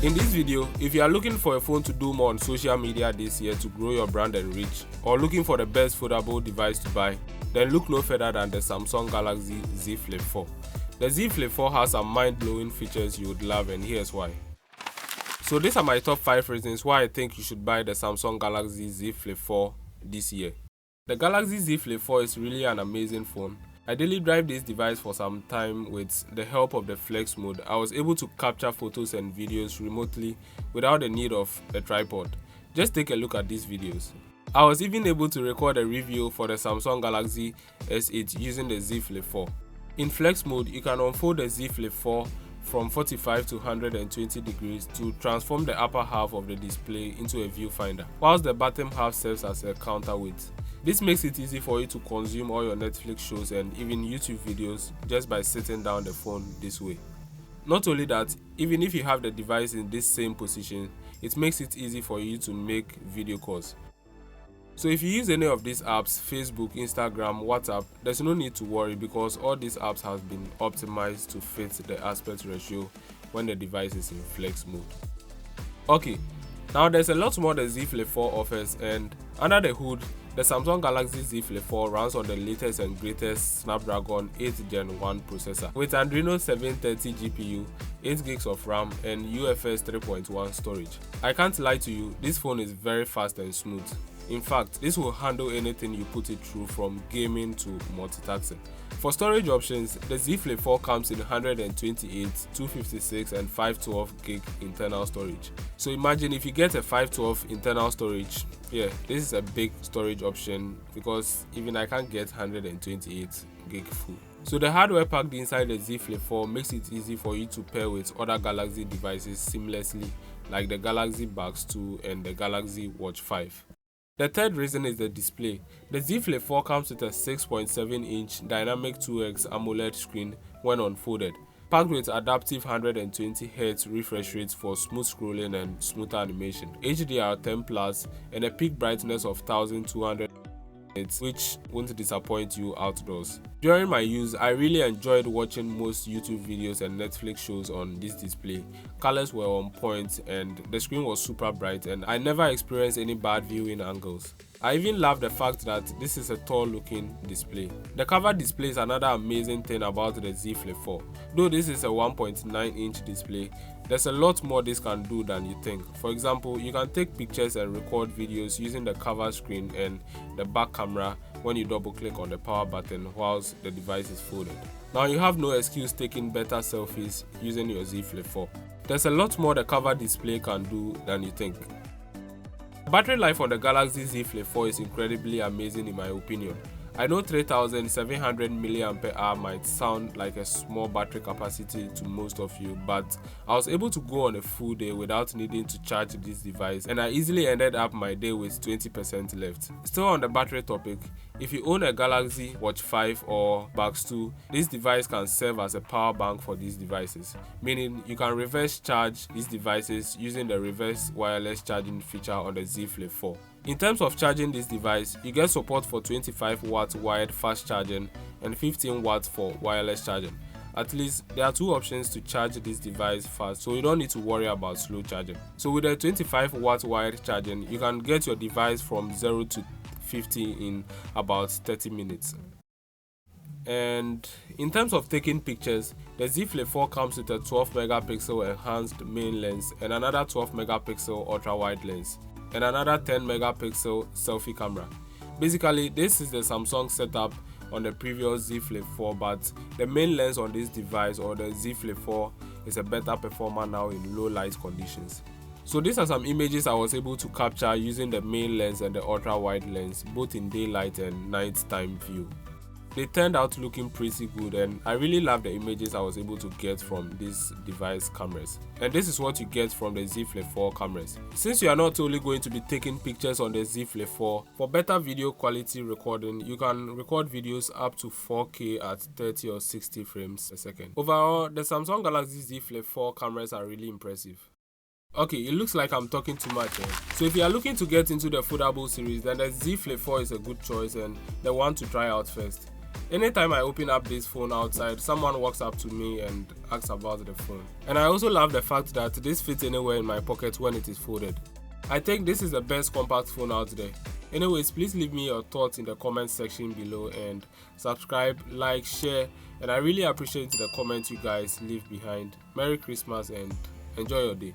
In this video, if you are looking for a phone to do more on social media this year to grow your brand and reach, or looking for the best foldable device to buy, then look no further than the Samsung Galaxy Z Flip 4. The Z Flip 4 has some mind-blowing features you would love, and here's why. So these are my top 5 reasons why I think you should buy the Samsung Galaxy Z Flip 4 this year. The Galaxy Z Flip 4 is really an amazing phone. I daily drive this device for some time. With the help of the flex mode, I was able to capture photos and videos remotely without the need of a tripod. Just take a look at these videos. I was even able to record a review for the Samsung Galaxy S8 using the Z Flip 4. In flex mode, you can unfold the Z Flip 4 from 45 to 120 degrees to transform the upper half of the display into a viewfinder, whilst the bottom half serves as a counterweight. This makes it easy for you to consume all your Netflix shows and even YouTube videos just by sitting down the phone this way. Not only that, even if you have the device in this same position, it makes it easy for you to make video calls. So if you use any of these apps, Facebook, Instagram, WhatsApp, there's no need to worry because all these apps have been optimized to fit the aspect ratio when the device is in flex mode. Okay, now there's a lot more the Z Flip 4 offers, and under the hood, the Samsung Galaxy Z Flip 4 runs on the latest and greatest Snapdragon 8 Gen 1 processor with Adreno 730 GPU, 8 gigs of RAM, and UFS 3.1 storage. I can't lie to you, this phone is very fast and smooth. In fact, this will handle anything you put it through, from gaming to multitasking. For storage options, the Z Flip 4 comes in 128, 256 and 512 gig internal storage. So imagine if you get a 512 internal storage, yeah, this is a big storage option because even I can't get 128 gig full. So the hardware packed inside the Z Flip 4 makes it easy for you to pair with other Galaxy devices seamlessly, like the Galaxy Buds 2 and the Galaxy Watch 5. The third reason is the display. The Z Flip 4 comes with a 6.7-inch dynamic 2x AMOLED screen when unfolded, packed with adaptive 120Hz refresh rates for smooth scrolling and smoother animation, HDR10+, and a peak brightness of 1200 nits, which won't disappoint you outdoors. During my use, I really enjoyed watching most YouTube videos and Netflix shows on this display. Colors were on point and the screen was super bright, and I never experienced any bad viewing angles. I even love the fact that this is a tall looking display. The cover display is another amazing thing about the Z Flip 4. Though this is a 1.9-inch display, there's a lot more this can do than you think. For example, you can take pictures and record videos using the cover screen and the back camera when you double click on the power button whilst the device is folded. Now you have no excuse taking better selfies using your Z Flip 4. There's a lot more the cover display can do than you think. The battery life on the Galaxy Z Flip 4 is incredibly amazing in my opinion. I know 3700 mAh might sound like a small battery capacity to most of you, but I was able to go on a full day without needing to charge this device, and I easily ended up my day with 20% left. Still on the battery topic, if you own a Galaxy Watch 5 or Buds 2, this device can serve as a power bank for these devices, meaning you can reverse charge these devices using the reverse wireless charging feature on the Z Flip 4. In terms of charging this device, you get support for 25 watts wired fast charging and 15 watts for wireless charging. At least there are two options to charge this device fast, so you don't need to worry about slow charging. So with the 25 watt wired charging, you can get your device from 0 to 50 in about 30 minutes. And in terms of taking pictures, the Z Flip 4 comes with a 12 megapixel enhanced main lens and another 12 megapixel ultra wide lens, and another 10 megapixel selfie camera. Basically, this is the Samsung setup on the previous Z Flip 4, but the main lens on this device, or the Z Flip 4, is a better performer now in low light conditions. So these are some images I was able to capture using the main lens and the ultra wide lens, both in daylight and nighttime view. They turned out looking pretty good, and I really love the images I was able to get from these device cameras. And this is what you get from the Z Flip 4 cameras. Since you are not only going to be taking pictures on the Z Flip 4, for better video quality recording, you can record videos up to 4K at 30 or 60 frames per second. Overall, the Samsung Galaxy Z Flip 4 cameras are really impressive. Okay, it looks like I'm talking too much. So if you are looking to get into the foldable series, then the Z Flip 4 is a good choice and the one to try out first. Anytime I open up this phone outside, someone walks up to me and asks about the phone. And I also love the fact that this fits anywhere in my pocket when it is folded. I think this is the best compact phone out there. Anyways, please leave me your thoughts in the comment section below and subscribe, like, share, and I really appreciate the comments you guys leave behind. Merry Christmas and enjoy your day.